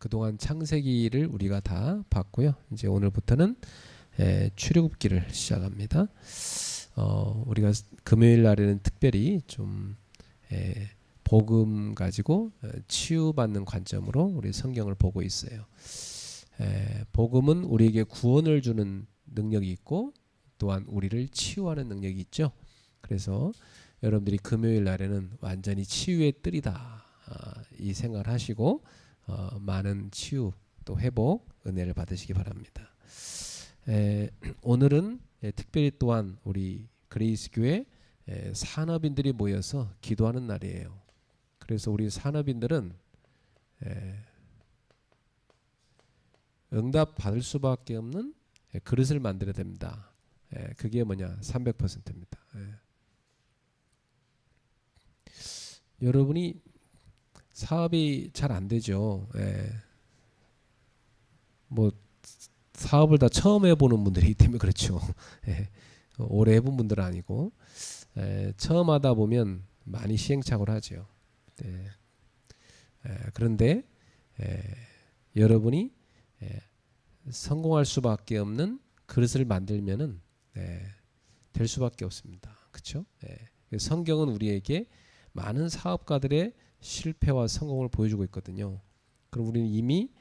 그동안 창세기를 우리가 다 봤고요. 이제 오늘부터는 출애굽기를 시작합니다. 우리가 금요일 날에는 특별히 좀 복음 가지고 치유받는 관점으로 우리 성경을 보고 있어요. 복음은 우리에게 구원을 주는 능력이 있고 또한 우리를 치유하는 능력이 있죠. 그래서 여러분들이 금요일 날에는 완전히 치유의 뜰이다 이 생각을 하시고 많은 치유 또 회복 은혜를 받으시기 바랍니다. 오늘은 특별히 또한 우리 그레이스 교회 산업인들이 모여서 기도하는 날이에요. 그래서 우리 산업인들은 응답 받을 수밖에 없는 그릇을 만들어야 됩니다. 그게 뭐냐? 300%입니다. 여러분이 사업이 잘 안 되죠. 뭐 사업을 다 처음 해보는 분들이기 때문에 그렇죠. 오래 해본 분들은 아니고 처음 하다 보면 많이 시행착오를 하죠. 그런데 여러분이 성공할 수밖에 없는 그릇을 만들면은 될 수밖에 없습니다. 그렇죠? 성경은 우리에게 많은 사업가들의 실패와 성공을 보여주고 있거든요. 그럼 우리는 이미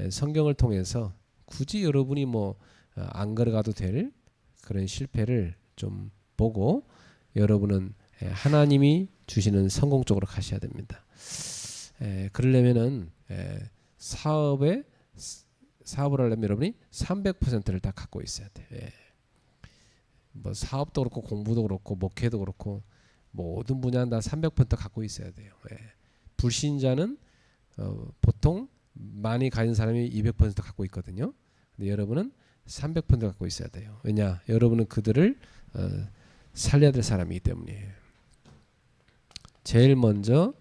성경을 통해서 굳이 여러분이 뭐 안 걸어가도 될 그런 실패를 좀 보고 여러분은 하나님이 주시는 성공 쪽으로 가셔야 됩니다. 그러려면은 사업을 하려면 여러분이 300%를 다 갖고 있어야 돼. 뭐 사업도 그렇고 공부도 그렇고 목회도 그렇고 모든 분야는 다 300% 갖고 있어야 돼요. 불신자는 보통 많이 가진 사람이 200% 갖고 있거든요. 근데 여러분은 300% 갖고 있어야 돼요. 왜냐? 여러분은 그들을 살려야 될 사람이기 때문이에요. 제일 먼저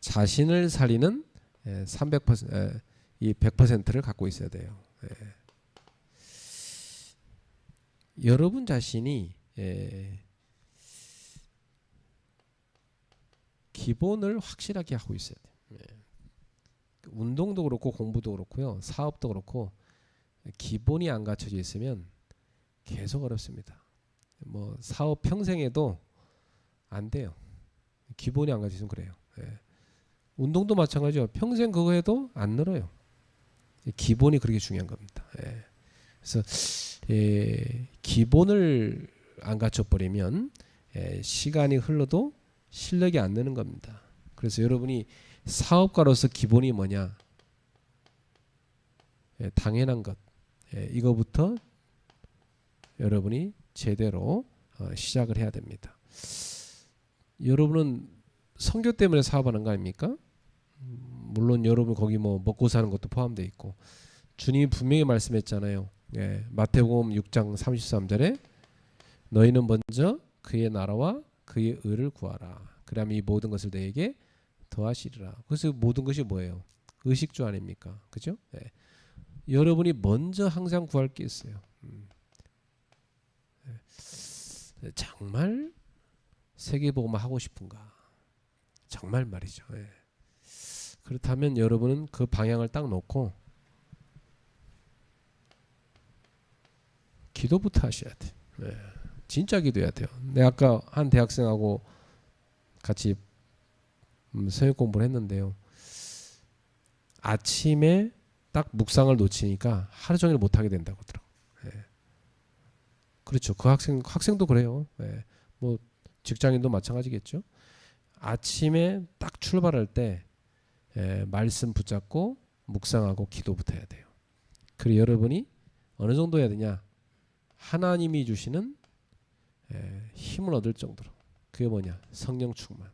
자신을 살리는 300% 이 100%를 갖고 있어야 돼요. 여러분 자신이 기본을 확실하게 하고 있어야 돼요. 운동도 그렇고 공부도 그렇고요. 사업도 그렇고 기본이 안 갖춰져 있으면 계속 어렵습니다. 뭐 사업 평생 해도 안 돼요. 기본이 안 갖춰지면 그래요. 운동도 마찬가지죠. 평생 그거 해도 안 늘어요. 기본이 그렇게 중요한 겁니다. 그래서 기본을 안 갖춰버리면 시간이 흘러도 실력이 안 느는 겁니다. 그래서 여러분이 사업가로서 기본이 뭐냐? 당연한 것. 이거부터 여러분이 제대로 시작을 해야 됩니다. 여러분은 선교 때문에 사업하는 거 아닙니까? 물론 여러분 거기 뭐 먹고 사는 것도 포함되어 있고 주님이 분명히 말씀했잖아요. 마태복음 6장 33절에 너희는 먼저 그의 나라와 그의 의를 구하라. 그러면 이 모든 것을 너에게 더하시리라. 그래서 모든 것이 뭐예요? 의식주 아닙니까? 그죠? 여러분이 먼저 항상 구할 게 있어요. 정말 세계복음을 하고 싶은가? 정말 말이죠. 그렇다면 여러분은 그 방향을 딱 놓고 기도부터 하셔야 돼. 진짜 기도해야 돼요. 내가 아까 한 대학생하고 같이 성역 공부를 했는데요. 아침에 딱 묵상을 놓치니까 하루 종일 못 하게 된다고 하더라고요. 그렇죠. 그 학생도 그래요. 뭐 직장인도 마찬가지겠죠. 아침에 딱 출발할 때 말씀 붙잡고 묵상하고 기도부터 해야 돼요. 그리고 여러분이 어느 정도 해야 되냐? 하나님이 주시는 힘을 얻을 정도로. 그게 뭐냐? 성령 충만.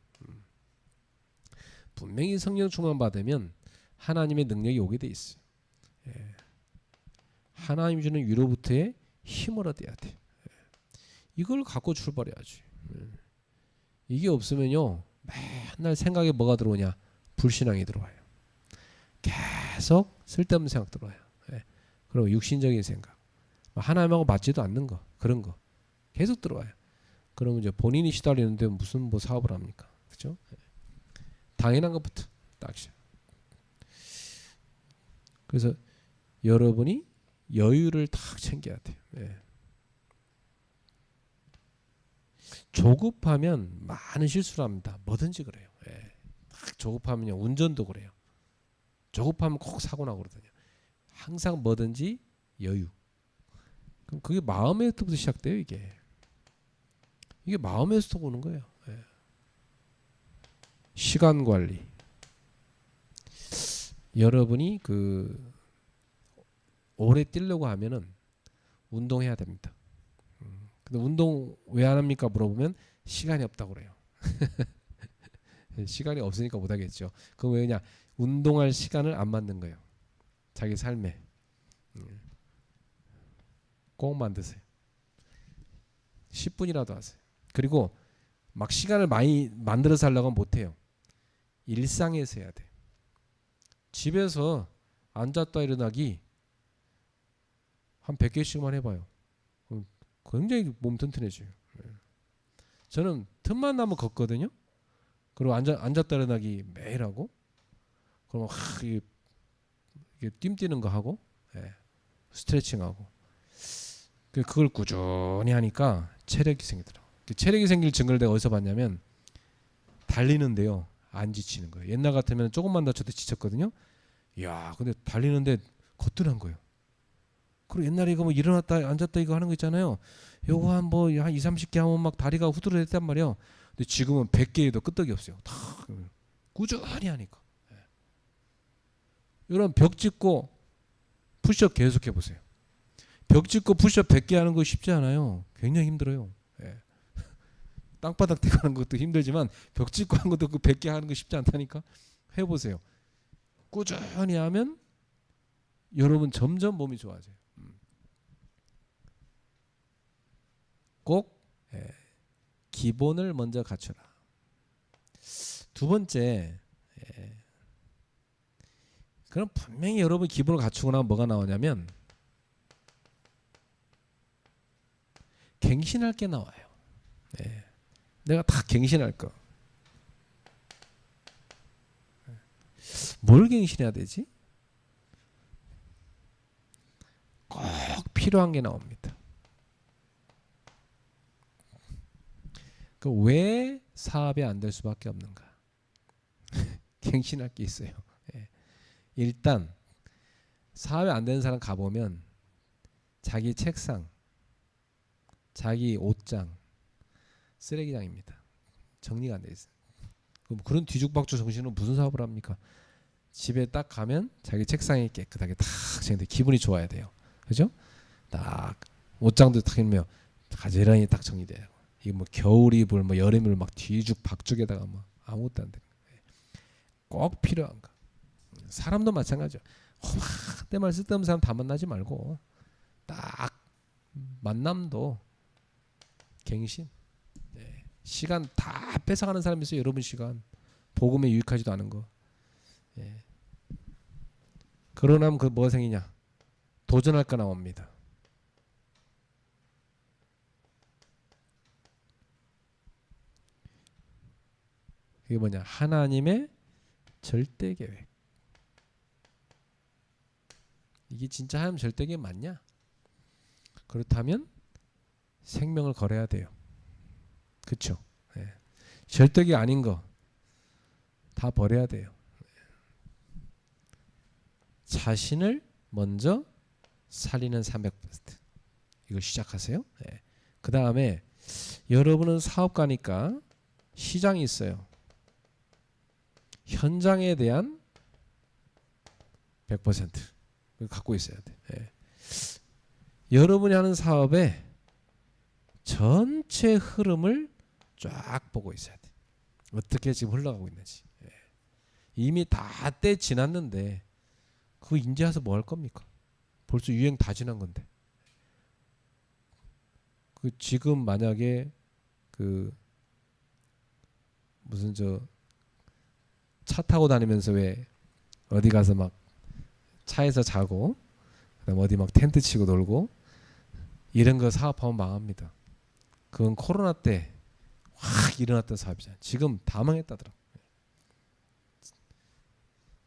분명히 성령 충만 받으면 하나님의 능력이 오게 돼 있어요. 하나님 주는 위로부터의 힘을 얻어야 돼. 이걸 갖고 출발해야지. 이게 없으면요 맨날 생각에 뭐가 들어오냐? 불신앙이 들어와요. 계속 쓸데없는 생각 들어와요. 그리고 육신적인 생각, 하나님하고 맞지도 않는 거, 그런 거 계속 들어와요. 그러면 이제 본인이 시달리는데 무슨 뭐 사업을 합니까? 그렇죠? 당연한 것부터 딱 시작. 그래서 여러분이 여유를 딱 챙겨야 돼요. 예. 조급하면 많은 실수를 합니다. 뭐든지 그래요. 예. 딱 조급하면요. 운전도 그래요. 조급하면 꼭 사고 나고 그러거든요. 항상 뭐든지 여유. 그럼 그게 마음에서부터 시작돼요. 이게 마음에서 오는 거예요. 예. 시간 관리. 여러분이 오래 뛰려고 하면은 운동해야 됩니다. 근데 운동 왜 안 합니까? 물어보면 시간이 없다고 그래요. 시간이 없으니까 못 하겠죠. 그럼 왜냐? 운동할 시간을 안 만든 거예요. 자기 삶에. 꼭 만드세요. 10분이라도 하세요. 그리고 막 시간을 많이 만들어서 하려고 하면 못 해요. 일상에서 해야 돼. 집에서 앉았다 일어나기 한 100개씩만 해봐요. 굉장히 몸 튼튼해져요. 저는 틈만 나면 걷거든요. 그리고 앉았다 일어나기 매일 하고, 그럼 이게 뜀 뛰는 거 하고, 스트레칭하고, 그걸 꾸준히 하니까 체력이 생기더라고요. 체력이 생길 증거를 내가 어디서 봤냐면 달리는데요. 안 지치는 거예요. 옛날 같으면 조금만 다쳐도 지쳤거든요. 이야, 근데 달리는데 거뜬한 거예요. 그리고 옛날에 이거 뭐 일어났다 앉았다 이거 하는 거 있잖아요. 요거 한 2, 30개 하면 막 다리가 후들후들했단 말이에요. 근데 지금은 100개 해도 끄떡이 없어요. 다 꾸준히 하니까. 이런 벽 짚고 푸시업 계속 해보세요. 벽 짚고 푸시업 100개 하는 거 쉽지 않아요. 굉장히 힘들어요. 땅바닥 대고 하는 것도 힘들지만 벽 짚고 하는 것도 그 100개 하는 거 쉽지 않다니까. 해보세요. 꾸준히 하면 여러분 점점 몸이 좋아져요. 꼭 기본을 먼저 갖춰라. 두 번째, 그럼 분명히 여러분 기본을 갖추고 나면 뭐가 나오냐면 갱신할 게 나와요. 내가 다 갱신할 거. 뭘 갱신해야 되지? 꼭 필요한 게 나옵니다. 왜 사업이 안 될 수밖에 없는가? 갱신할 게 있어요. 일단 사업이 안 되는 사람 가보면 자기 책상, 자기 옷장 쓰레기장입니다. 정리가 안 돼 있어요. 그럼 그런 뒤죽박죽 정신은 무슨 사업을 합니까? 집에 딱 가면 자기 책상이 깨끗하게 탁 정리돼 기분이 좋아야 돼요. 그죠? 딱 옷장도 딱 있으면 가지런히 딱 정리돼요. 이게 뭐 겨울 이불 뭐 여름 이불 막 뒤죽박죽에다가 뭐 아무것도 안 돼. 꼭 필요한 거. 사람도 마찬가지죠. 내 말 쓸데없는 사람 다 만나지 말고 딱 만남도 갱신. 시간 다 뺏어가는 사람이 있어요. 여러분 시간 복음에 유익하지도 않은 거. 그러나면 그 뭐가 생기냐? 도전할 거 나옵니다. 그게 뭐냐? 하나님의 절대 계획. 이게 진짜 하나님 절대 계획 맞냐? 그렇다면 생명을 걸어야 돼요. 그렇죠? 절대 계획 아닌 거 다 버려야 돼요. 자신을 먼저 살리는 300%. 이걸 시작하세요. 그 다음에 여러분은 사업가니까 시장이 있어요. 현장에 대한 100% 갖고 있어야 돼. 여러분이 하는 사업의 전체 흐름을 쫙 보고 있어야 돼. 어떻게 지금 흘러가고 있는지. 이미 다 때 지났는데 그거 인제 와서 뭐 할 겁니까? 벌써 유행 다 지난 건데. 그 지금 만약에 그 무슨 차 타고 다니면서 왜 어디 가서 막 차에서 자고 그다음 어디 막 텐트 치고 놀고 이런 거 사업하면 망합니다. 그건 코로나 때 확 일어났던 사업이잖아요. 지금 다 망했다더라.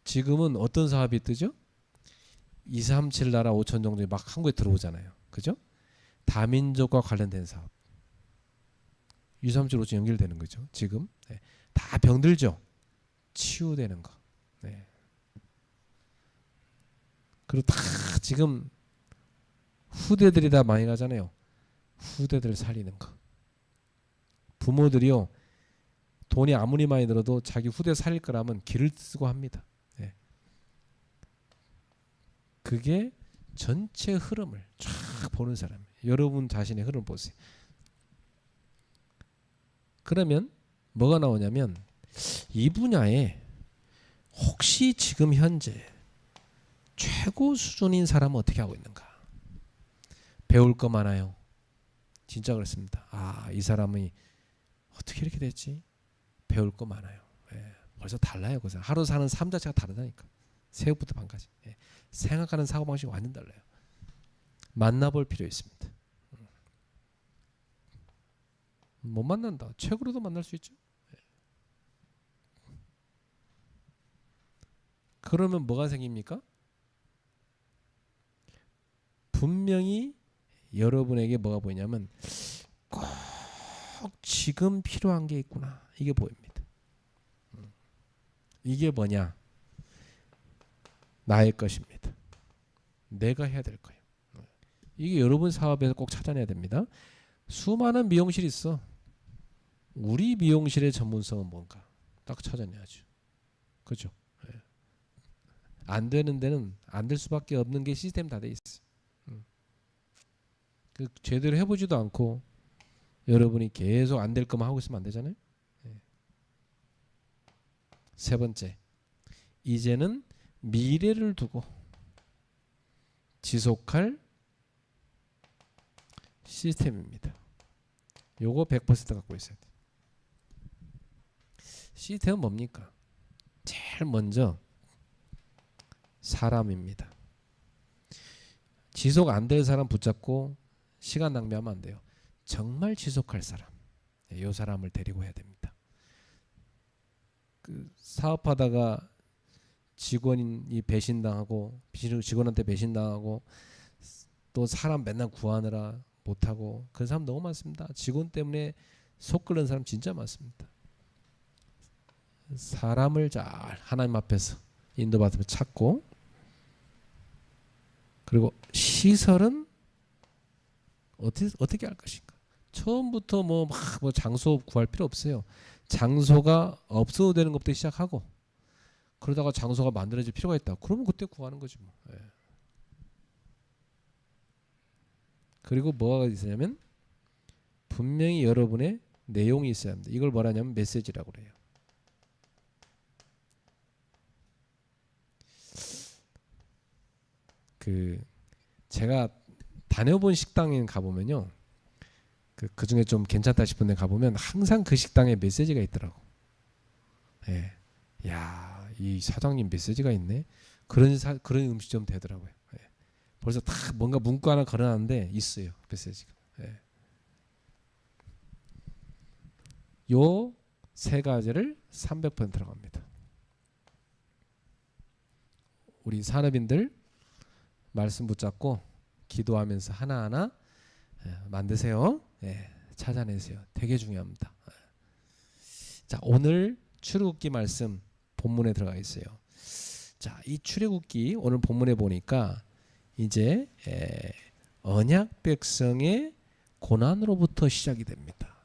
지금은 어떤 사업이 뜨죠? 237 나라 5천 종족이 막 한국에 들어오잖아요. 그죠? 다민족과 관련된 사업. 237 5천 연결되는 거죠. 지금 네. 다 병들죠. 치유되는 거. 네. 그리고 다 지금 후대들이 다 많이 가잖아요. 후대들 살리는 거. 부모들이요. 돈이 아무리 많이 들어도 자기 후대 살릴 거라면 길을 쓰고 합니다. 네. 그게 전체 흐름을 쫙 보는 사람이에요. 여러분 자신의 흐름 보세요. 그러면 뭐가 나오냐면 이 분야에 혹시 지금 현재 최고 수준인 사람은 어떻게 하고 있는가? 배울 거 많아요. 진짜 그렇습니다. 아, 이 사람이 어떻게 이렇게 됐지? 배울 거 많아요. 예, 벌써 달라요. 그래서 하루 사는 삶 자체가 다르다니까. 새우부터 밤까지. 예, 생각하는 사고방식이 완전 달라요. 만나볼 필요 있습니다. 못 만난다. 책으로도 만날 수 있죠. 예. 그러면 뭐가 생깁니까? 분명히 여러분에게 뭐가 보이냐면 꼭 지금 필요한 게 있구나. 이게 보입니다. 이게 뭐냐? 나의 것입니다. 내가 해야 될 거예요. 이게 여러분 사업에서 꼭 찾아내야 됩니다. 수많은 미용실이 있어. 우리 미용실의 전문성은 뭔가 딱 찾아내야죠. 그렇죠? 네. 안 되는 데는 안 될 수밖에 없는 게 시스템 다 돼 있어. 그 제대로 해보지도 않고 여러분이 계속 안 될 것만 하고 있으면 안 되잖아요. 네. 세 번째, 이제는 미래를 두고 지속할 시스템입니다. 요거 100% 갖고 있어야 돼. 시스템은 뭡니까? 제일 먼저 사람입니다. 지속 안 될 사람 붙잡고 시간 낭비하면 안 돼요. 정말 지속할 사람, 이 사람을 데리고 해야 됩니다. 그 사업하다가 직원이 배신당하고 직원한테 배신당하고 또 사람 맨날 구하느라 못하고 그런 사람 너무 많습니다. 직원 때문에 속 끓는 사람 진짜 많습니다. 사람을 잘 하나님 앞에서 인도받으며 찾고, 그리고 시설은 어떻게 할 것인가. 처음부터 뭐 장소 구할 필요 없어요. 장소가 없어도 되는 것부터 시작하고, 그러다가 장소가 만들어질 필요가 있다. 그러면 그때 구하는 거지 뭐. 예. 그리고 뭐가 있으냐면 분명히 여러분의 내용이 있어야 합니다. 이걸 뭐라냐면 메시지라고 그래요. 제가 다녀본 식당에 가보면요, 그 중에 좀 괜찮다 싶은 데 가보면 항상 그 식당에 메시지가 있더라고. 예. 야, 이 사장님 메시지가 있네. 그런 음식점 되더라고요. 예. 벌써 다 뭔가 문구 하나 걸어놨는데 있어요, 메시지가. 예. 요 세 가지를 300% 들어갑니다. 우리 산업인들 말씀 붙잡고 기도하면서 하나하나 만드세요. 예, 찾아내세요. 되게 중요합니다. 자, 오늘 출애굽기 말씀 본문에 들어가 있어요. 자, 이 출애굽기 오늘 본문에 보니까 이제 언약 백성의 고난으로부터 시작이 됩니다.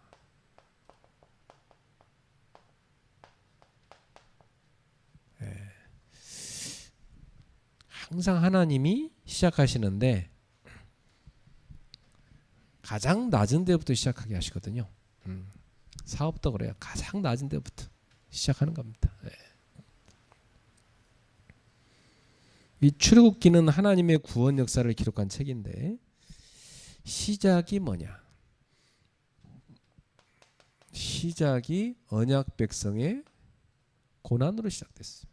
항상 하나님이 시작하시는데 가장 낮은 데부터 시작하게 하시거든요. 사업도 그래요. 가장 낮은 데부터 시작하는 겁니다. 네. 이 출애굽기는 하나님의 구원 역사를 기록한 책인데 시작이 뭐냐? 시작이 언약 백성의 고난으로 시작됐어요.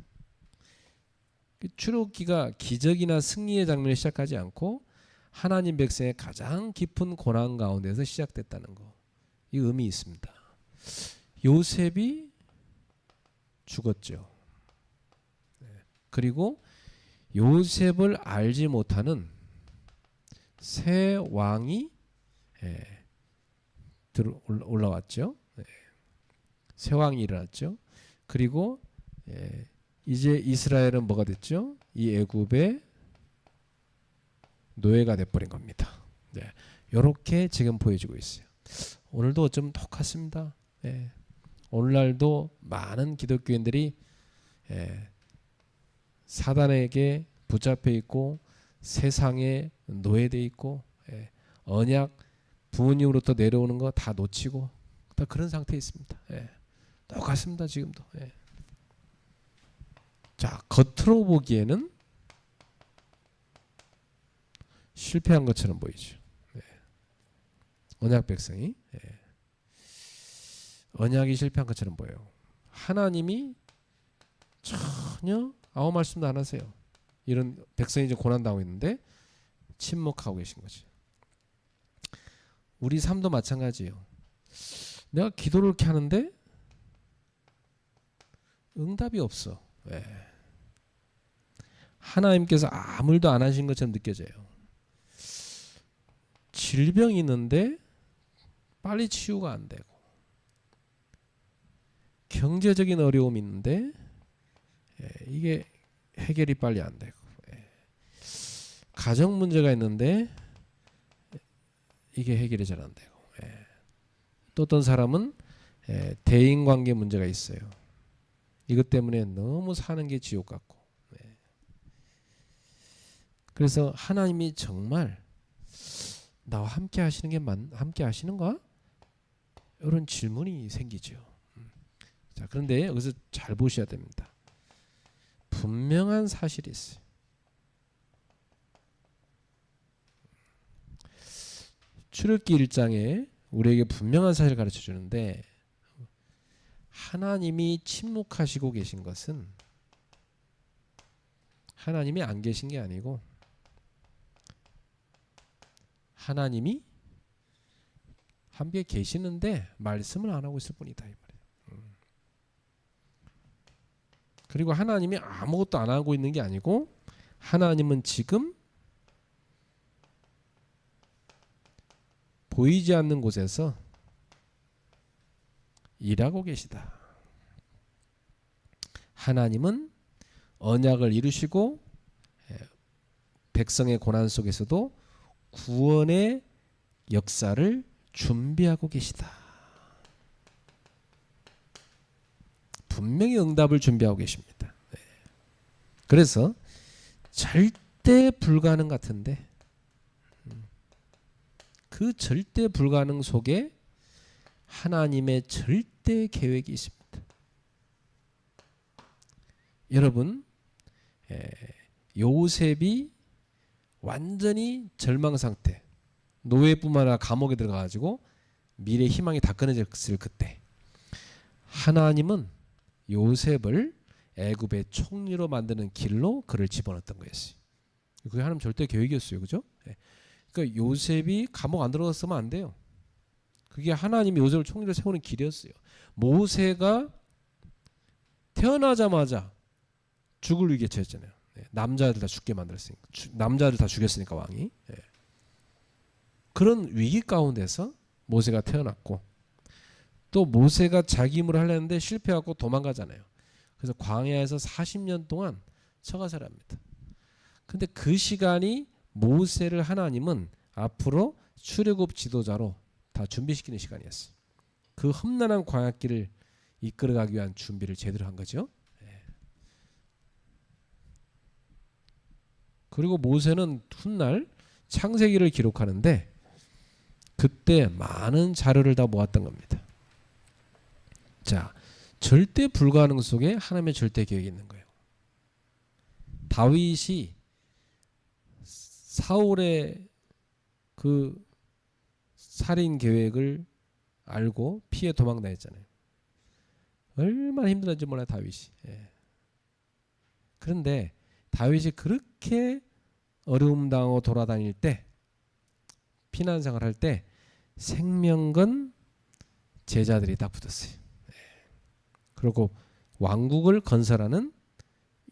출애굽기가 기적이나 승리의 장면을 시작하지 않고 하나님 백성의 가장 깊은 고난 가운데서 시작됐다는 거, 이 의미 있습니다. 요셉이 죽었죠. 그리고 요셉을 알지 못하는 새 왕이 올라왔죠. 새 왕이 일어났죠. 그리고 이제 이스라엘은 뭐가 됐죠? 이 애굽의 노예가 돼버린 겁니다. 이렇게 지금 보여지고 있어요. 오늘도 좀 똑같습니다. 오늘날도 많은 기독교인들이 사단에게 붙잡혀 있고 세상에 노예돼 있고 언약 부모님으로부터 내려오는 거 다 놓치고 다 그런 상태에 있습니다. 똑같습니다. 지금도. 자, 겉으로 보기에는 실패한 것처럼 보이죠. 언약 백성이 언약이 실패한 것처럼 보여요. 하나님이 전혀 아무 말씀도 안 하세요. 이런 백성이 이제 고난당하고 있는데 침묵하고 계신 거죠. 우리 삶도 마찬가지예요. 내가 기도를 이렇게 하는데 응답이 없어. 하나님께서 아무 일도 안 하신 것처럼 느껴져요. 질병이 있는데 빨리 치유가 안 되고, 경제적인 어려움이 있는데 이게 해결이 빨리 안 되고, 가정 문제가 있는데 이게 해결이 잘 안 되고, 또 어떤 사람은 대인관계 문제가 있어요. 이것 때문에 너무 사는 게 지옥 같고. 그래서 하나님이 정말 나와 함께 하시는 게 함께 하시는가? 이런 질문이 생기죠. 자, 그런데 여기서 잘 보셔야 됩니다. 분명한 사실이 있어요. 출애굽기 1장에 우리에게 분명한 사실을 가르쳐 주는데, 하나님이 침묵하시고 계신 것은 하나님이 안 계신 게 아니고 하나님이 함께 계시는데 말씀을 안 하고 있을 뿐이다, 이 말이에요. 그리고 하나님이 아무것도 안 하고 있는 게 아니고 하나님은 지금 보이지 않는 곳에서 일하고 계시다. 하나님은 언약을 이루시고 백성의 고난 속에서도 구원의 역사를 준비하고 계시다. 분명히 응답을 준비하고 계십니다. 그래서 절대 불가능 같은데 그 절대 불가능 속에 하나님의 절대 계획이 있습니다. 여러분, 요셉이 완전히 절망 상태, 노예뿐만 아니라 감옥에 들어가가지고 미래 희망이 다 끊어졌을 그때 하나님은 요셉을 애굽의 총리로 만드는 길로 그를 집어넣었던 거였어요. 그게 하나님 절대 계획이었어요. 그죠? 그러니까 요셉이 감옥 안 들어갔으면 안 돼요. 그게 하나님이 요셉을 총리로 세우는 길이었어요. 모세가 태어나자마자 죽을 위기에 처했잖아요. 남자들 다 죽게 만들었으니까, 남자들 다 죽였으니까 왕이. 그런 위기 가운데서 모세가 태어났고, 또 모세가 자기 힘으로 하려는데 실패하고 도망가잖아요. 그래서 광야에서 40년 동안 처가살이합니다. 근데 그 시간이 모세를 하나님은 앞으로 출애굽 지도자로 다 준비시키는 시간이었어요. 그 험난한 광야길을 이끌어가기 위한 준비를 제대로 한 거죠. 그리고 모세는 훗날 창세기를 기록하는데 그때 많은 자료를 다 모았던 겁니다. 자, 절대 불가능 속에 하나님의 절대 계획이 있는 거예요. 다윗이 사울의 그 살인 계획을 알고 피해 도망다녔잖아요. 얼마나 힘들었는지 몰라요, 다윗이. 그런데 다윗이 그렇게 어려움 당하고 돌아다닐 때, 피난 생활할 때 생명건 제자들이 딱 붙었어요. 그리고 왕국을 건설하는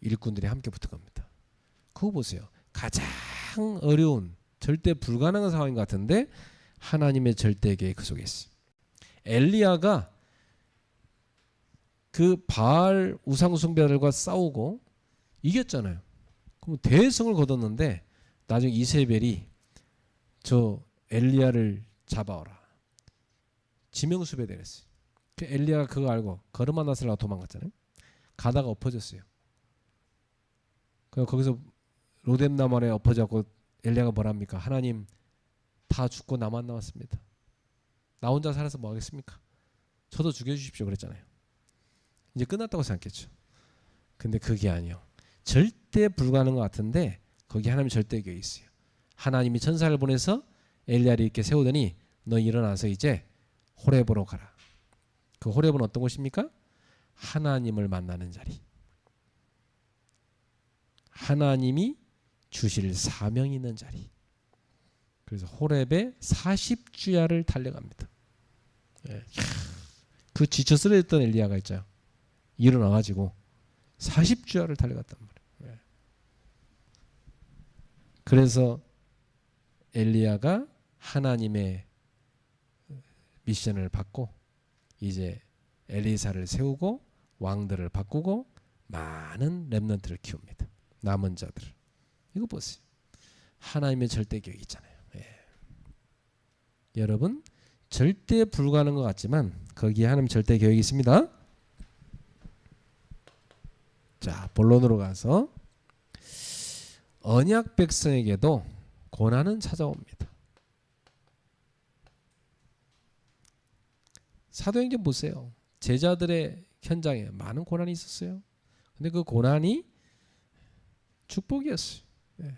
일꾼들이 함께 붙은 겁니다. 그거 보세요. 가장 어려운 절대 불가능한 상황인 것 같은데 하나님의 절대 계획 그 속에 있어요. 엘리야가 그 바알 우상 숭배들과 싸우고 이겼잖아요. 그럼 대성을 거뒀는데 나중에 이세벨이 저 엘리야를 잡아오라. 지명수배 되랬어요. 그 엘리야가 그거 알고 걸음마 나서려고 도망갔잖아요. 가다가 엎어졌어요. 그래서 거기서 로뎀 나무 아래 엎어졌고 엘리야가 뭐랍니까? 하나님 다 죽고 나만 남았습니다. 나 혼자 살아서 뭐 하겠습니까? 저도 죽여주십시오 그랬잖아요. 이제 끝났다고 생각했죠. 근데 그게 아니요. 절대 불가능한 것 같은데 거기 하나님 절대 계획이 있어요. 하나님이 천사를 보내서 엘리야를 이렇게 세우더니 너 일어나서 이제 호렙으로 가라. 그 호렙은 어떤 곳입니까? 하나님을 만나는 자리. 하나님이 주실 사명이 있는 자리. 그래서 호렙에 40주야를 달려갑니다. 예. 그 지쳐 쓰러졌던 엘리야가 있죠. 일어나가지고 40주야를 달려갔단 말이에요. 예. 그래서 엘리야가 하나님의 미션을 받고 이제 엘리사를 세우고 왕들을 바꾸고 많은 렘넌트를 키웁니다. 남은 자들을. 이거 보세요. 하나님의 절대 계획이 있잖아요. 예. 여러분 절대 불가능한 것 같지만 거기에 하나님 절대 계획이 있습니다. 자, 본론으로 가서 언약 백성에게도 고난은 찾아옵니다. 사도행전 보세요. 제자들의 현장에 많은 고난이 있었어요. 근데 그 고난이 축복이었어요. 네.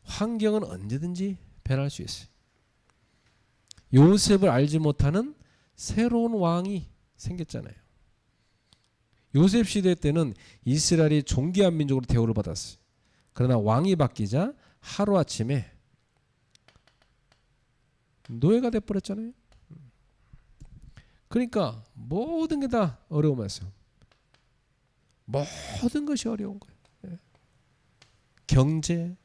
환경은 언제든지 변할 수 있어요. 요셉을 알지 못하는 새로운 왕이 생겼잖아요. 요셉 시대 때는 이스라엘이 존귀한 민족으로 대우를 받았어요. 그러나 왕이 바뀌자 하루아침에 노예가 돼버렸잖아요. 그러니까 모든 게 다 어려우면서 모든 것이 어려운 거예요. 경제,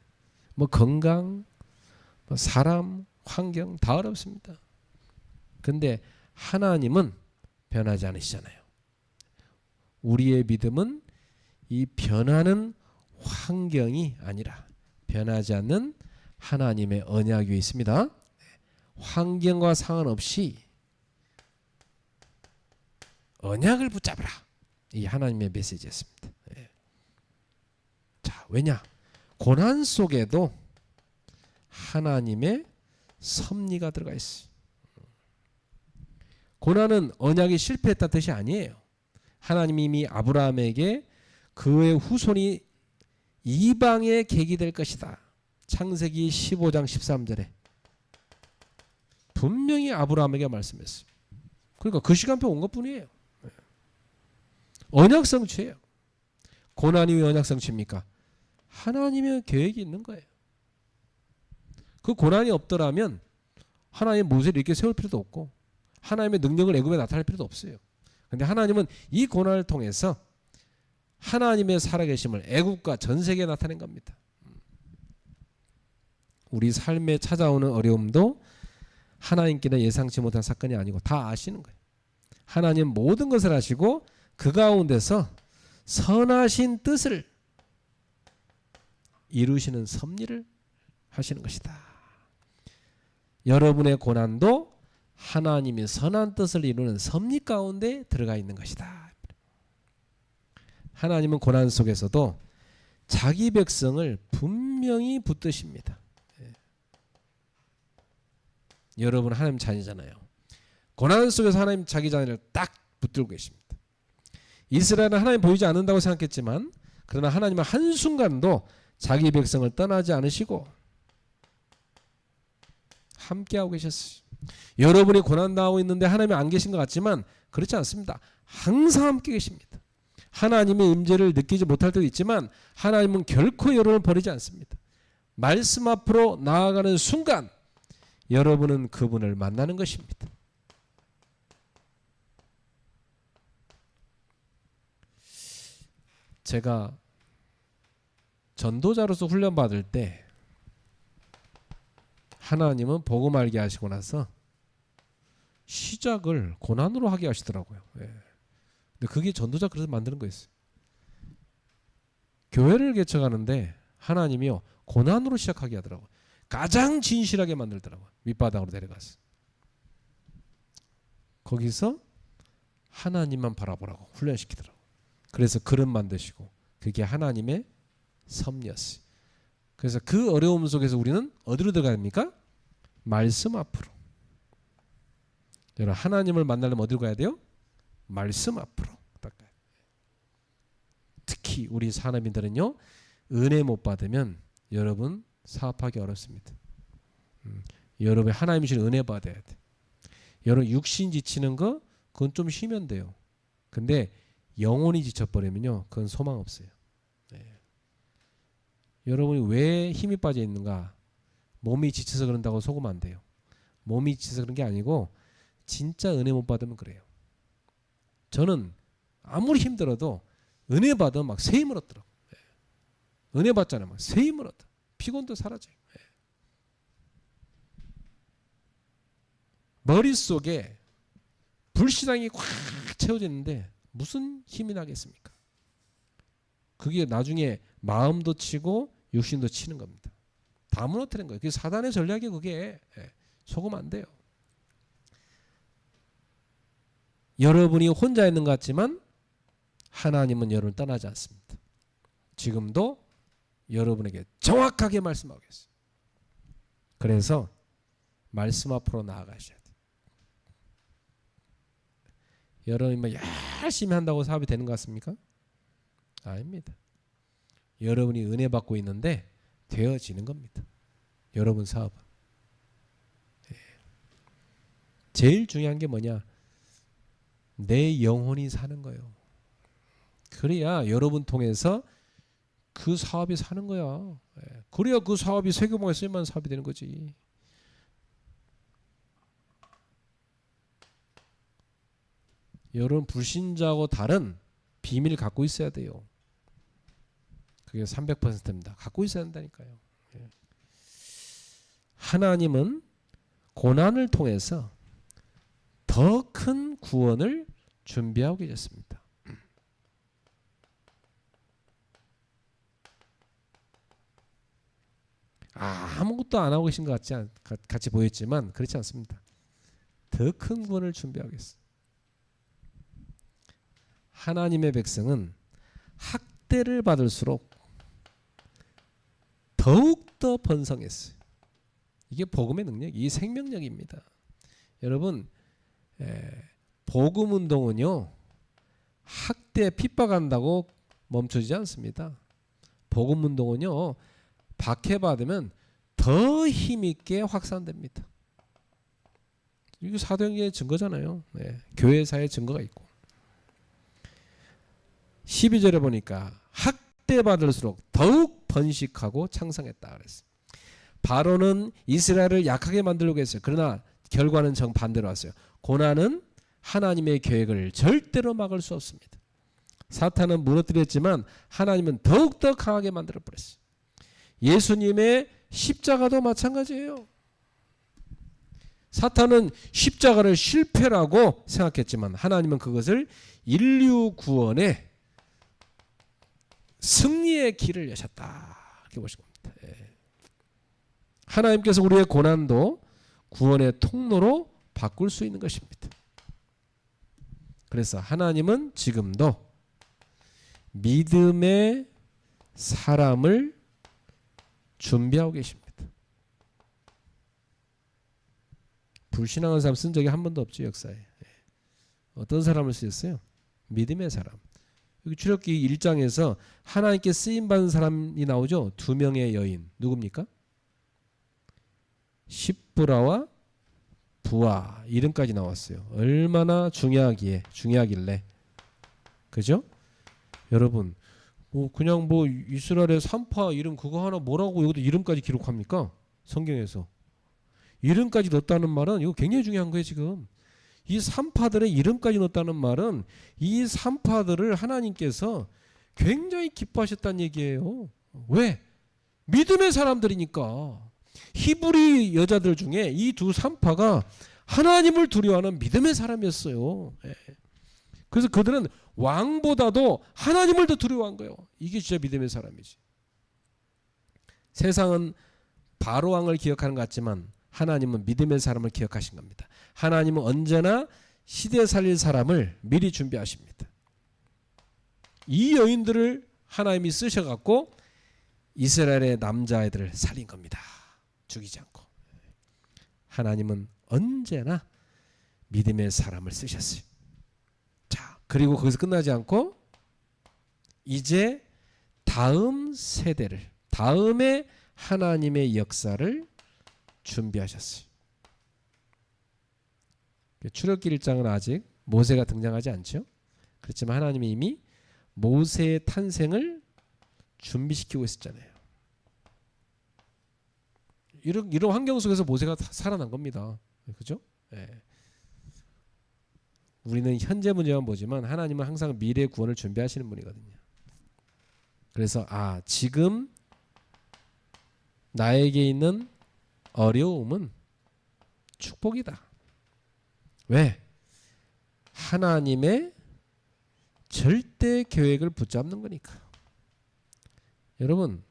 뭐 건강, 뭐 사람, 환경 다 어렵습니다. 근데 하나님은 변하지 않으시잖아요. 우리의 믿음은 이 변하는 환경이 아니라 변하지 않는 하나님의 언약 위에 있습니다. 환경과 상관없이 언약을 붙잡으라. 이 하나님의 메시지였습니다. 자, 왜냐? 고난 속에도 하나님의 섭리가 들어가 있어요. 고난은 언약이 실패했다 뜻이 아니에요. 하나님이 이미 아브라함에게 그의 후손이 이방의 계기 될 것이다. 창세기 15장 13절에 분명히 아브라함에게 말씀했어요. 그러니까 그 시간표 온 것뿐이에요. 언약 성취예요. 고난이 왜 언약 성취입니까? 하나님의 계획이 있는 거예요. 그 고난이 없더라면 하나님 모세를 이렇게 세울 필요도 없고 하나님의 능력을 애굽에 나타낼 필요도 없어요. 그런데 하나님은 이 고난을 통해서 하나님의 살아계심을 애굽과 전 세계에 나타낸 겁니다. 우리 삶에 찾아오는 어려움도 하나님께는 예상치 못한 사건이 아니고 다 아시는 거예요. 하나님 모든 것을 아시고 그 가운데서 선하신 뜻을 이루시는 섭리를 하시는 것이다. 여러분의 고난도 하나님이 선한 뜻을 이루는 섭리 가운데 들어가 있는 것이다. 하나님은 고난 속에서도 자기 백성을 분명히 붙드십니다. 여러분 하나님 자녀잖아요. 고난 속에서 하나님 자기 자녀를 딱 붙들고 계십니다. 이스라엘은 하나님 보이지 않는다고 생각했지만 그러나 하나님은 한순간도 자기 백성을 떠나지 않으시고 함께하고 계셨어요. 여러분이 고난당하고 있는데 하나님이 안 계신 것 같지만 그렇지 않습니다. 항상 함께 계십니다. 하나님의 임재를 느끼지 못할 때도 있지만 하나님은 결코 여러분을 버리지 않습니다. 말씀 앞으로 나아가는 순간 여러분은 그분을 만나는 것입니다. 제가 전도자로서 훈련받을 때 하나님은 복음 알게 하시고 나서 시작을 고난으로 하게 하시더라고요. 예. 근데 그게 전도자 그래서 만드는 거였어요. 교회를 개척하는데 하나님이요 고난으로 시작하게 하더라고요. 가장 진실하게 만들더라고요. 밑바닥으로 내려가서. 거기서 하나님만 바라보라고 훈련시키더라고요. 그래서 그릇 만드시고 그게 하나님의 섭리였어요. 그래서 그 어려움 속에서 우리는 어디로 들어가야 됩니까? 말씀 앞으로. 여러분 하나님을 만나려면 어디로 가야 돼요? 말씀 앞으로. 특히 우리 산업인들은요 은혜 못 받으면 여러분 사업하기 어렵습니다. 여러분 하나님이 주신 은혜 받아야 돼. 여러분 육신 지치는 거 그건 좀 쉬면 돼요. 근데 영혼이 지쳐버리면요 그건 소망 없어요. 네. 여러분이 왜 힘이 빠져 있는가? 몸이 지쳐서 그런다고 속으면 안 돼요. 몸이 지쳐서 그런 게 아니고 진짜 은혜 못 받으면 그래요. 저는 아무리 힘들어도 은혜 받으면 막 새 힘을 얻더라고요. 네. 은혜 받잖아요. 막 새 힘을 얻어. 피곤도 사라져요. 네. 머릿속에 불신앙이 꽉 채워지는데 무슨 힘이 나겠습니까? 그게 나중에 마음도 치고 육신도 치는 겁니다. 다 무너뜨리는 거예요. 그게 사단의 전략이 그게. 속으면 안 돼요. 여러분이 혼자 있는 것 같지만 하나님은 여러분을 떠나지 않습니다. 지금도 여러분에게 정확하게 말씀하고 있어요. 그래서 말씀 앞으로 나아가셔야 돼요. 여러분이 열심히 한다고 사업이 되는 것 같습니까? 아닙니다. 여러분이 은혜 받고 있는데 되어지는 겁니다. 여러분 사업은. 제일 중요한 게 뭐냐? 내 영혼이 사는 거예요. 그래야 여러분 통해서 그 사업이 사는 거야. 그래야 그 사업이 세계봉에 쓰임만 사업이 되는 거지. 여러분 불신자하고 다른 비밀을 갖고 있어야 돼요. 그게 300%입니다. 갖고 있어야 한다니까요. 하나님은 고난을 통해서 더 큰 구원을 준비하고 계셨습니다. 아무것도 안 하고 계신 것 같이 보였지만 그렇지 않습니다. 더 큰 구원을 준비하고 있어요. 하나님의 백성은 학대를 받을수록 더욱더 번성했어요. 이게 복음의 능력, 이 생명력입니다. 여러분 복음운동은요 학대 핍박한다고 멈춰지지 않습니다. 복음운동은요 박해받으면 더 힘있게 확산됩니다. 이거 사도행전의 증거잖아요. 교회사의 증거가 있고 12절에 보니까 학대받을수록 더욱 번식하고 창성했다 그랬어요. 바로는 이스라엘을 약하게 만들려고 했어요. 그러나 결과는 정반대로 왔어요. 고난은 하나님의 계획을 절대로 막을 수 없습니다. 사탄은 무너뜨렸지만 하나님은 더욱더 강하게 만들어버렸어요. 예수님의 십자가도 마찬가지예요. 사탄은 십자가를 실패라고 생각했지만 하나님은 그것을 인류 구원의 승리의 길을 여셨다. 이렇게 보신 겁니다. 하나님께서 우리의 고난도 구원의 통로로 바꿀 수 있는 것입니다. 그래서 하나님은 지금도 믿음의 사람을 준비하고 계십니다. 불신앙한 사람 쓴 적이 한 번도 없죠, 역사에. 어떤 사람을 쓰셨어요? 믿음의 사람. 여기 출애굽기 1장에서 하나님께 쓰임받은 사람이 나오죠. 2명의 여인. 누굽니까? 십부라와 부하 이름까지 나왔어요. 얼마나 중요하길래. 그죠? 여러분 그냥 이스라엘의 산파 이름 그거 하나 뭐라고 여기도 이름까지 기록합니까? 성경에서. 이름까지 넣었다는 말은 이거 굉장히 중요한 거예요. 지금 이 산파들의 이름까지 넣었다는 말은 이 산파들을 하나님께서 굉장히 기뻐하셨다는 얘기예요. 왜? 믿음의 사람들이니까. 히브리 여자들 중에 이 두 산파가 하나님을 두려워하는 믿음의 사람이었어요. 예. 그래서 그들은 왕보다도 하나님을 더 두려워한 거예요. 이게 진짜 믿음의 사람이지. 세상은 바로 왕을 기억하는 것 같지만 하나님은 믿음의 사람을 기억하신 겁니다. 하나님은 언제나 시대 살릴 사람을 미리 준비하십니다. 이 여인들을 하나님이 쓰셔갖고 이스라엘의 남자애들을 살린 겁니다. 죽이지 않고. 하나님은 언제나 믿음의 사람을 쓰셨어요. 자, 그리고 거기서 끝나지 않고 이제 다음 세대를, 다음에 하나님의 역사를 준비하셨어요. 출애굽기 1장은 아직 모세가 등장하지 않죠. 그렇지만 하나님이 이미 모세의 탄생을 준비시키고 있었잖아요. 이런 환경 속에서 모세가 살아난 겁니다. 그죠? 예. 우리는 현재 문제만 보지만 하나님은 항상 미래 구원을 준비하시는 분이거든요. 그래서 지금 나에게 있는 어려움은 축복이다. 왜? 하나님의 절대 계획을 붙잡는 거니까. 여러분,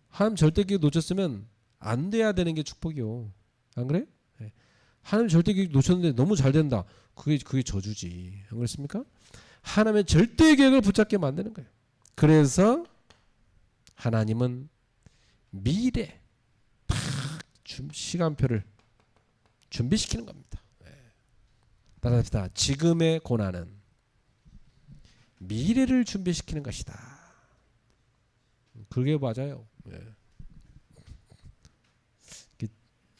하나님 절대 계획 놓쳤으면 안 돼야 되는 게 축복이요. 안 그래? 네. 하나님 절대 계획 놓쳤는데 너무 잘 된다. 그게 저주지. 안 그렇습니까? 하나님의 절대 계획을 붙잡게 만드는 거예요. 그래서 하나님은 미래 딱 시간표를 준비시키는 겁니다. 따라합시다. 지금의 고난은 미래를 준비시키는 것이다. 그게 맞아요.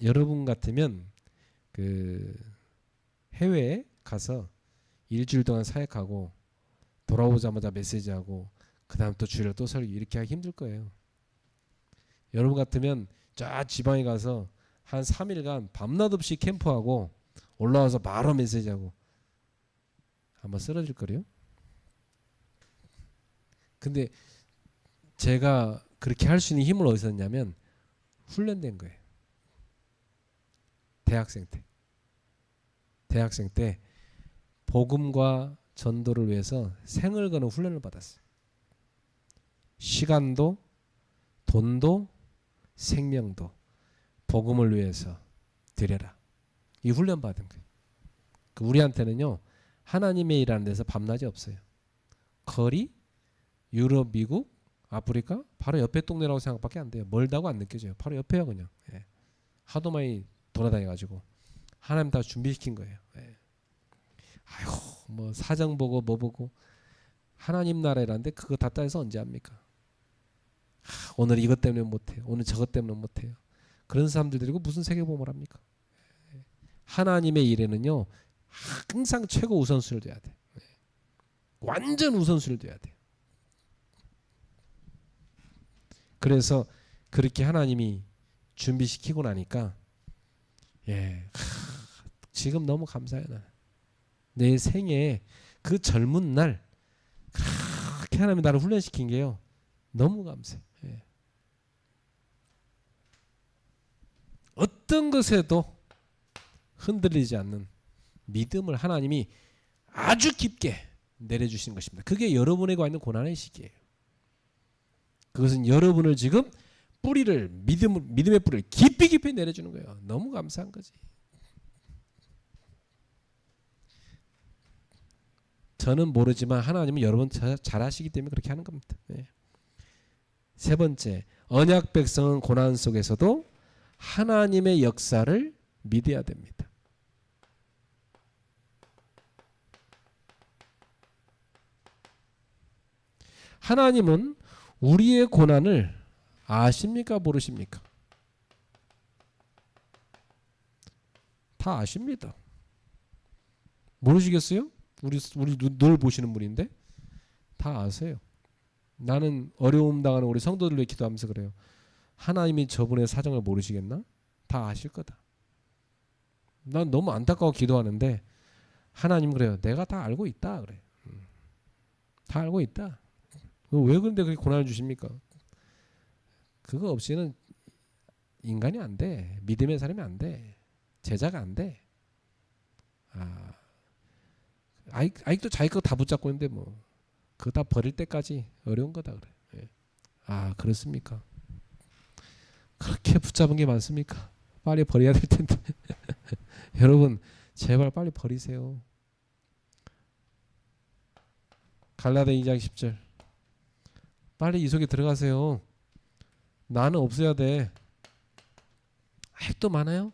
여러분 같으면 그 해외에 가서 일주일 동안 사역하고 돌아오자마자 메시지하고 그 다음 또 주일에 또 설교 이렇게 하기 힘들 거예요. 여러분 같으면 저 지방에 가서 한 3일간 밤낮 없이 캠프하고 올라와서 바로 메시지하고 아마 쓰러질 거래요. 근데 제가 그렇게 할 수 있는 힘을 어디서 얻냐면 훈련된 거예요. 대학생 때 복음과 전도를 위해서 생을 거는 훈련을 받았어요. 시간도 돈도 생명도 복음을 위해서 드려라. 이 훈련 받은 거예요. 우리한테는요 하나님의 일하는 데서 밤낮이 없어요. 거리, 유럽, 미국, 아프리카 바로 옆에 동네라고 생각밖에 안 돼요. 멀다고 안 느껴져요. 바로 옆에요 그냥. 하도 많이 돌아다녀가지고 하나님 다 준비시킨 거예요. 아이고 뭐 사정 보고 뭐 보고 하나님 나라라는데 그거 다 따져서 언제 합니까? 오늘 이것 때문에 못해요. 오늘 저것 때문에 못해요. 그런 사람들 데리고 무슨 세계보험을 합니까? 하나님의 일에는요 항상 최고 우선순위를 둬야 돼. 완전 우선순위를 둬야 돼. 그래서 그렇게 하나님이 준비시키고 나니까 지금 너무 감사해요. 내 생에 그 젊은 날 그렇게 하나님이 나를 훈련시킨 게요 너무 감사해요. 어떤 것에도 흔들리지 않는 믿음을 하나님이 아주 깊게 내려주신 것입니다. 그게 여러분에게 와 있는 고난의 시기예요. 그것은 여러분을 지금 믿음의 뿌리를 깊이 내려주는 거예요. 너무 감사한 거지. 저는 모르지만 하나님은 여러분 잘 아시기 때문에 그렇게 하는 겁니다. 세 번째, 언약 백성은 고난 속에서도 하나님의 역사를 믿어야 됩니다. 하나님은 우리의 고난을 아십니까? 모르십니까? 다 아십니다. 모르시겠어요? 우리 늘 보시는 분인데 다 아세요. 나는 어려움 당하는 우리 성도들 위해 기도하면서 그래요. 하나님이 저분의 사정을 모르시겠나? 다 아실 거다. 난 너무 안타까워 기도하는데 하나님 그래요. 내가 다 알고 있다 그래. 다 알고 있다. 왜 그런데 그렇게 고난을 주십니까? 그거 없이는 인간이 안 돼. 믿음의 사람이 안 돼. 제자가 안 돼. 아직도 자기 거 다 붙잡고 있는데 뭐 그거 다 버릴 때까지 어려운 거다 그래. 예. 그렇습니까? 그렇게 붙잡은 게 많습니까? 빨리 버려야 될 텐데. 여러분 제발 빨리 버리세요. 갈라디아 2장 10절. 빨리 이 속에 들어가세요. 나는 없어야 돼. 아직도 많아요?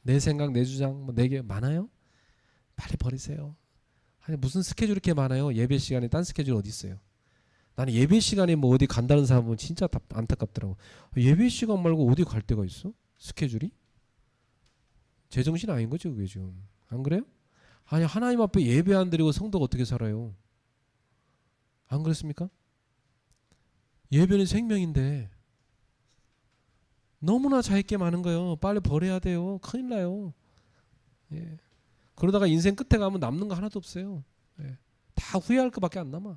내 생각, 내 주장, 뭐 내게 많아요? 빨리 버리세요. 아니 무슨 스케줄이 이렇게 많아요? 예배 시간에 딴 스케줄 어디 있어요? 나는 예배 시간에 뭐 어디 간다는 사람은 진짜 안타깝더라고. 예배 시간 말고 어디 갈 데가 있어? 스케줄이? 제정신 아닌 거죠 그게 지금. 안 그래요? 아니 하나님 앞에 예배 안 드리고 성도가 어떻게 살아요? 안 그렇습니까? 예배는 생명인데 너무나 자기 게 많은 거예요. 빨리 버려야 돼요. 큰일 나요. 예. 그러다가 인생 끝에 가면 남는 거 하나도 없어요. 예. 다 후회할 것밖에 안 남아.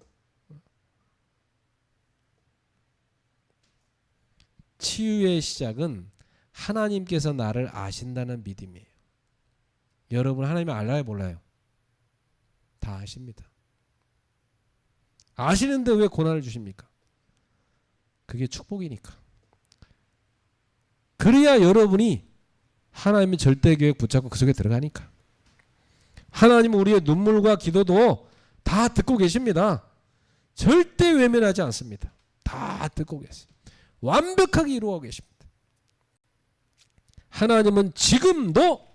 치유의 시작은 하나님께서 나를 아신다는 믿음이에요. 여러분 하나님을 알아요 몰라요? 다 아십니다. 아시는데 왜 고난을 주십니까? 그게 축복이니까. 그래야 여러분이 하나님의 절대 계획 붙잡고 그 속에 들어가니까. 하나님은 우리의 눈물과 기도도 다 듣고 계십니다. 절대 외면하지 않습니다. 다 듣고 계세요. 완벽하게 이루어 계십니다. 하나님은 지금도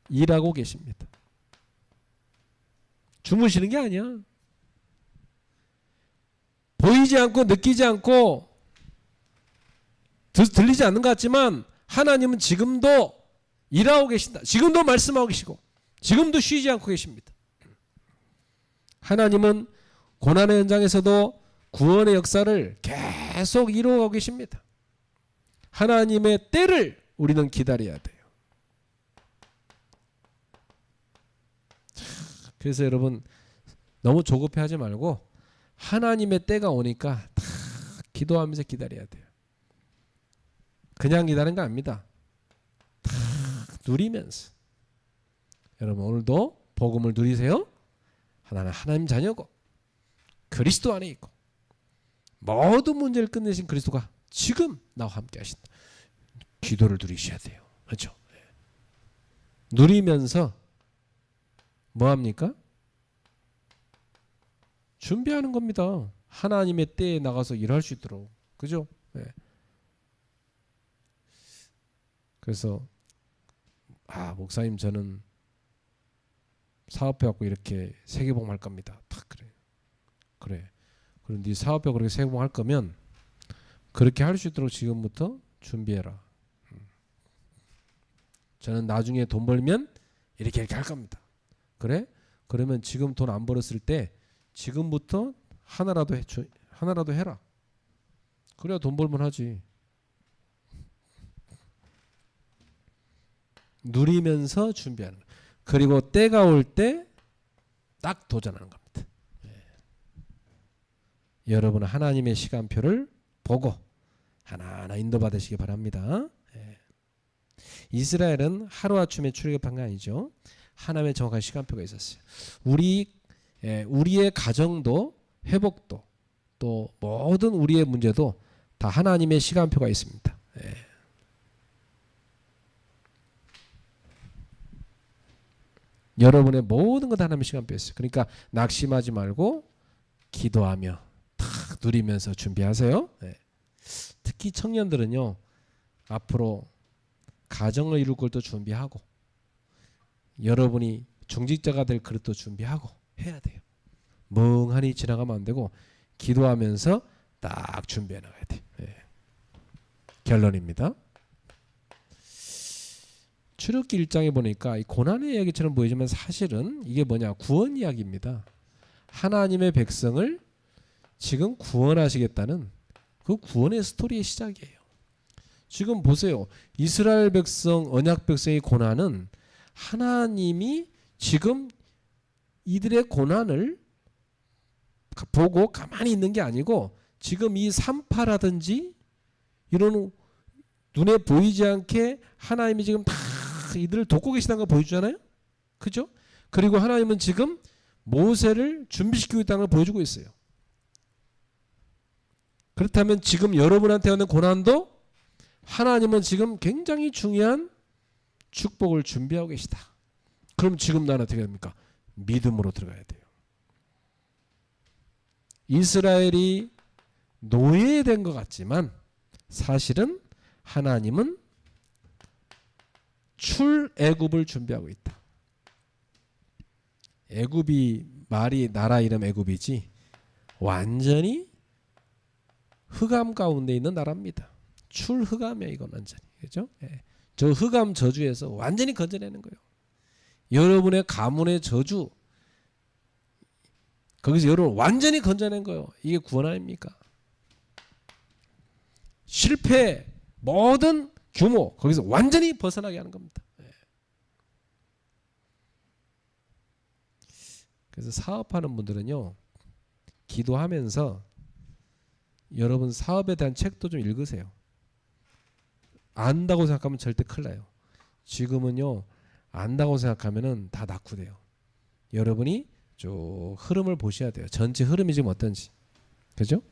일하고 계십니다. 주무시는 게 아니야. 보이지 않고 느끼지 않고 들리지 않는 것 같지만 하나님은 지금도 일하고 계신다. 지금도 말씀하고 계시고 지금도 쉬지 않고 계십니다. 하나님은 고난의 현장에서도 구원의 역사를 계속 이루어가고 계십니다. 하나님의 때를 우리는 기다려야 돼요. 그래서 여러분 너무 조급해하지 말고 하나님의 때가 오니까 다 기도하면서 기다려야 돼요. 그냥 기다리는 거 아닙니다. 다 누리면서. 여러분 오늘도 복음을 누리세요. 하나는 하나님 자녀고 그리스도 안에 있고 모든 문제를 끝내신 그리스도가 지금 나와 함께 하신다. 기도를 누리셔야 돼요. 그렇죠? 누리면서 뭐합니까? 준비하는 겁니다. 하나님의 때에 나가서 일할 수 있도록. 그죠? 네. 그래서 목사님 저는 사업해갖고 이렇게 세계복음 할 겁니다. 다 그래. 그래. 그럼 네 사업해 그렇게 세계복음 할 거면 그렇게 할 수 있도록 지금부터 준비해라. 저는 나중에 돈 벌면 이렇게 할 겁니다. 그래? 그러면 지금 돈 안 벌었을 때 지금부터 하나라도 해라. 그래야 돈 벌면 하지. 누리면서 준비하는 거예요. 그리고 때가 올 때 딱 도전하는 겁니다. 여러분은 하나님의 시간표를 보고 하나하나 인도받으시기 바랍니다. 이스라엘은 하루아침에 출애굽한 게 아니죠. 하나님의 정확한 시간표가 있었어요. 우리의 가정도 회복도 또 모든 우리의 문제도 다 하나님의 시간표가 있습니다. 여러분의 모든 것 하나님의 시간표에 있어요. 그러니까 낙심하지 말고 기도하며 탁 누리면서 준비하세요. 특히 청년들은요. 앞으로 가정을 이룰 것도 준비하고 여러분이 중직자가 될 그릇도 준비하고 해야 돼요. 멍하니 지나가면 안 되고 기도하면서 딱 준비해 나가야 돼요. 결론입니다. 출애굽기 1장에 보니까 이 고난의 이야기처럼 보이지만 사실은 이게 뭐냐? 구원 이야기입니다. 하나님의 백성을 지금 구원하시겠다는 그 구원의 스토리의 시작이에요. 지금 보세요. 이스라엘 백성, 언약 백성의 고난은 하나님이 지금 이들의 고난을 보고 가만히 있는 게 아니고 지금 이 산파라든지 이런 눈에 보이지 않게 하나님이 지금 다 이들을 돕고 계시다는 걸 보여주잖아요. 그죠? 그리고 하나님은 지금 모세를 준비시키고 있다는 걸 보여주고 있어요. 그렇다면 지금 여러분한테 오는 고난도 하나님은 지금 굉장히 중요한 축복을 준비하고 계시다. 그럼 지금 나는 어떻게 됩니까? 믿음으로 들어가야 돼요. 이스라엘이 노예된 것 같지만 사실은 하나님은 출애굽을 준비하고 있다. 애굽이 말이 나라 이름 애굽이지 완전히 흑암 가운데 있는 나라입니다. 출흑암이야 이건 완전히. 그죠? 예. 저 흑암 저주에서 완전히 건져내는 거예요. 여러분의 가문의 저주 거기서 여러분 완전히 건져낸 거예요. 이게 구원 아닙니까? 실패 모든 규모 거기서 완전히 벗어나게 하는 겁니다. 예. 그래서 사업하는 분들은요 기도하면서 여러분 사업에 대한 책도 좀 읽으세요. 안다고 생각하면 절대 큰일 나요. 지금은요 안다고 생각하면은 다 낙후돼요. 여러분이 쭉 흐름을 보셔야 돼요. 전체 흐름이 지금 어떤지. 그죠?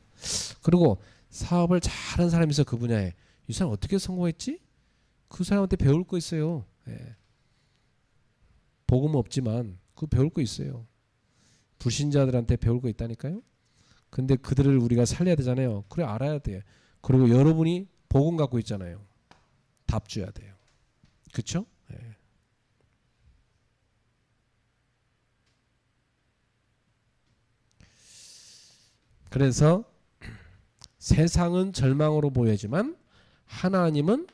그리고 사업을 잘하는 사람이 있어 그 분야에 이 사람 어떻게 성공했지? 그 사람한테 배울 거 있어요. 예. 복음은 없지만 그 배울 거 있어요. 불신자들한테 배울 거 있다니까요. 근데 그들을 우리가 살려야 되잖아요. 그래 알아야 돼. 그리고 여러분이 복음 갖고 있잖아요. 답 줘야 돼요. 그렇죠? 예. 그래서 세상은 절망으로 보이지만 하나님은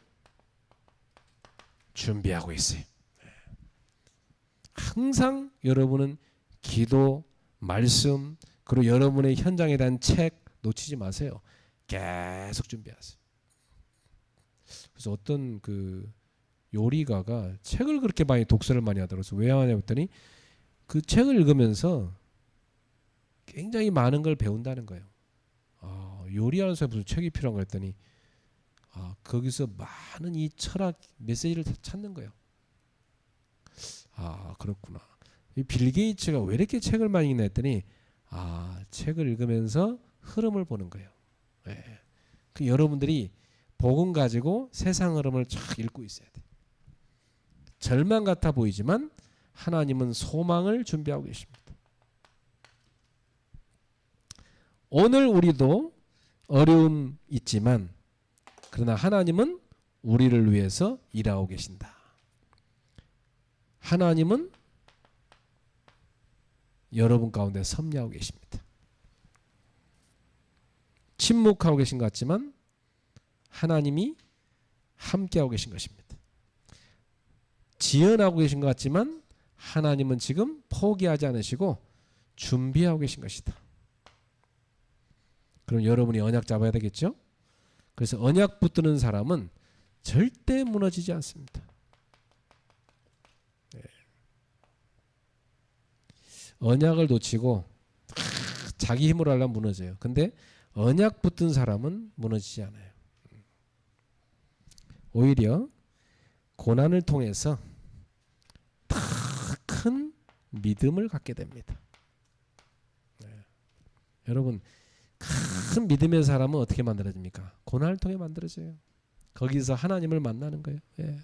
준비하고 있어요. 항상 여러분은 기도, 말씀, 그리고 여러분의 현장에 대한 책 놓치지 마세요. 계속 준비하세요. 그래서 어떤 그 요리가가 책을 그렇게 많이 독서를 많이 하더라고요. 왜 하냐 했더니 그 책을 읽으면서 굉장히 많은 걸 배운다는 거예요. 요리하는 사람이 무슨 책이 필요한 거 했더니 거기서 많은 이 철학 메시지를 찾는 거예요. 그렇구나. 이 빌 게이츠가 왜 이렇게 책을 많이 읽나 했더니 책을 읽으면서 흐름을 보는 거예요. 예. 그 여러분들이 복음 가지고 세상 흐름을 쫙 읽고 있어야 돼. 절망 같아 보이지만 하나님은 소망을 준비하고 계십니다. 오늘 우리도 어려움 있지만 그러나 하나님은 우리를 위해서 일하고 계신다. 하나님은 여러분 가운데 섭리하고 계십니다. 침묵하고 계신 것 같지만 하나님이 함께하고 계신 것입니다. 지연하고 계신 것 같지만 하나님은 지금 포기하지 않으시고 준비하고 계신 것이다. 그럼 여러분이 언약 잡아야 되겠죠? 그래서 언약 붙드는 사람은 절대 무너지지 않습니다. 네. 언약을 놓치고 자기 힘으로 하려면 무너져요. 근데 언약 붙든 사람은 무너지지 않아요. 오히려 고난을 통해서 더 큰 믿음을 갖게 됩니다. 네. 여러분 큰 믿음의 사람은 어떻게 만들어집니까? 고난을 통해 만들어져요. 거기서 하나님을 만나는 거예요. 예.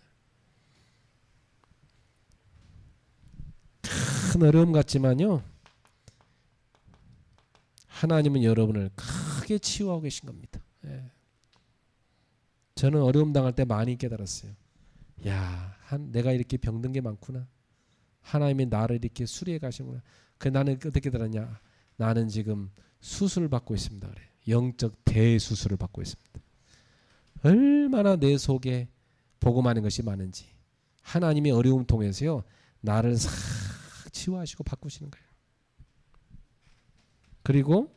큰 어려움 같지만요. 하나님은 여러분을 크게 치유하고 계신 겁니다. 예. 저는 어려움 당할 때 많이 깨달았어요. 내가 이렇게 병든 게 많구나. 하나님이 나를 이렇게 수리해 가시구나. 나는 어떻게 깨달았냐? 나는 지금 수술을 받고 있습니다. 그래. 영적 대수술을 받고 있습니다. 얼마나 내 속에 복음하는 것이 많은지 하나님의 어려움 통해서요 나를 싹 치유하시고 바꾸시는 거예요. 그리고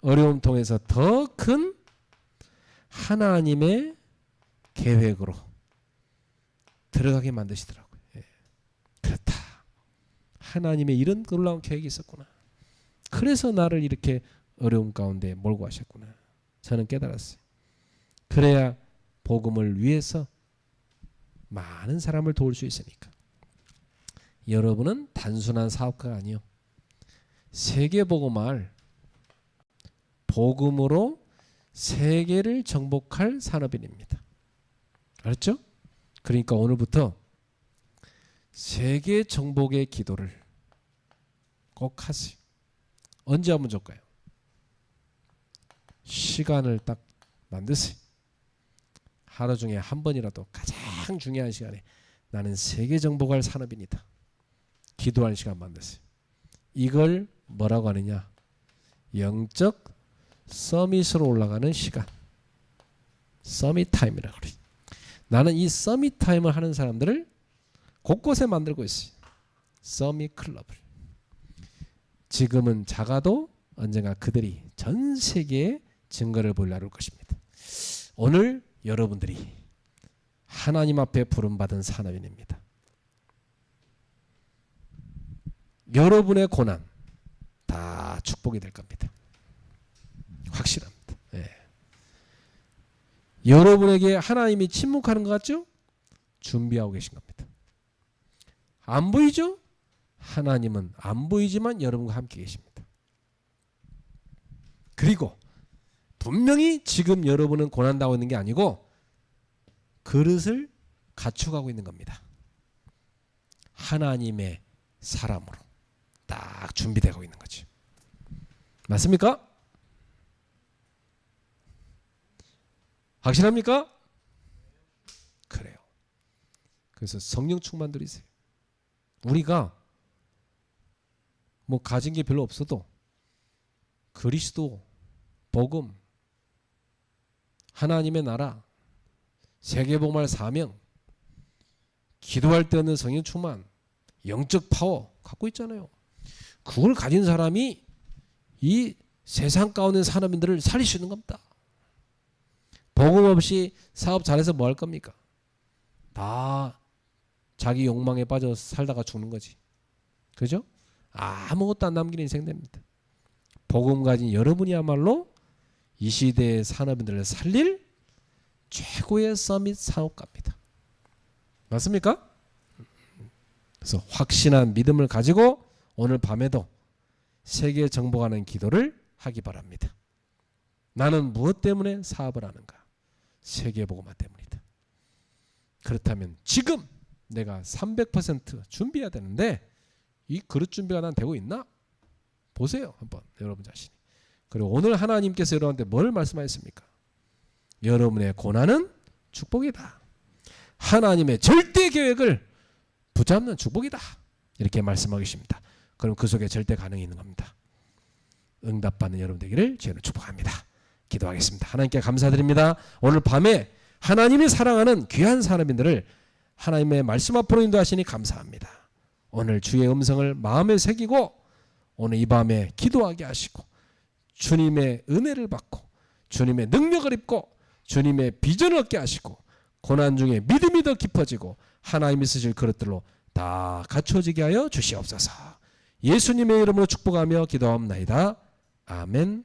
어려움 통해서 더 큰 하나님의 계획으로 들어가게 만드시더라고요. 예. 그렇다. 하나님의 이런 놀라운 계획이 있었구나. 그래서 나를 이렇게 어려움 가운데 몰고 가셨구나. 저는 깨달았어요. 그래야 복음을 위해서 많은 사람을 도울 수 있으니까. 여러분은 단순한 사업가가 아니요. 세계복음을 복음으로 세계를 정복할 산업인입니다. 알았죠? 그러니까 오늘부터 세계 정복의 기도를 꼭 하세요. 언제 하면 좋을까요? 시간을 딱 만드세요. 하루 중에 한 번이라도 가장 중요한 시간에 나는 세계 정복할 산업인이다. 기도하는 시간 만드세요. 이걸 뭐라고 하느냐? 영적 서밋으로 올라가는 시간. 서밋 타임이라고 그래요. 나는 이 서밋 타임을 하는 사람들을 곳곳에 만들고 있어요. 서밋 클럽을. 지금은 작아도 언젠가 그들이 전 세계에 증거를 보여줄 것입니다. 오늘 여러분들이 하나님 앞에 부름받은 산업인입니다. 여러분의 고난 다 축복이 될 겁니다. 확실합니다. 네. 여러분에게 하나님이 침묵하는 것 같죠? 준비하고 계신 겁니다. 안 보이죠? 하나님은 안 보이지만 여러분과 함께 계십니다. 그리고 분명히 지금 여러분은 고난당하고 있는 게 아니고 그릇을 갖춰가고 있는 겁니다. 하나님의 사람으로 딱 준비되고 있는 거죠. 맞습니까? 확실합니까? 그래요. 그래서 성령 충만 드리세요. 우리가 뭐 가진 게 별로 없어도 그리스도, 복음, 하나님의 나라, 세계복음할 사명, 기도할 때 얻는 성령 충만, 영적 파워 갖고 있잖아요. 그걸 가진 사람이 이 세상 가운데 산업인들을 살릴 수 있는 겁니다. 복음 없이 사업 잘해서 뭐 할 겁니까? 다 자기 욕망에 빠져 살다가 죽는 거지. 그죠? 아무것도 안 남기는 인생 됩니다. 복음 가진 여러분이야말로 이 시대의 산업인들을 살릴 최고의 서밋 사업가입니다. 맞습니까? 그래서 확신한 믿음을 가지고 오늘 밤에도 세계 정복하는 기도를 하기 바랍니다. 나는 무엇 때문에 사업을 하는가? 세계복음화 때문이다. 그렇다면 지금 내가 300% 준비해야 되는데 이 그릇 준비가 난 되고 있나? 보세요. 한번 여러분 자신이. 그리고 오늘 하나님께서 여러분한테 뭘 말씀하셨습니까? 여러분의 고난은 축복이다. 하나님의 절대 계획을 붙잡는 축복이다. 이렇게 말씀하고 계십니다. 그럼 그 속에 절대 가능이 있는 겁니다. 응답받는 여러분 되기를 주님으로 축복합니다. 기도하겠습니다. 하나님께 감사드립니다. 오늘 밤에 하나님이 사랑하는 귀한 산업인들을 하나님의 말씀 앞으로 인도하시니 감사합니다. 오늘 주의 음성을 마음에 새기고 오늘 이 밤에 기도하게 하시고 주님의 은혜를 받고 주님의 능력을 입고 주님의 비전을 얻게 하시고 고난 중에 믿음이 더 깊어지고 하나님이 쓰실 그릇들로 다 갖춰지게 하여 주시옵소서. 예수님의 이름으로 축복하며 기도합나이다. 아멘.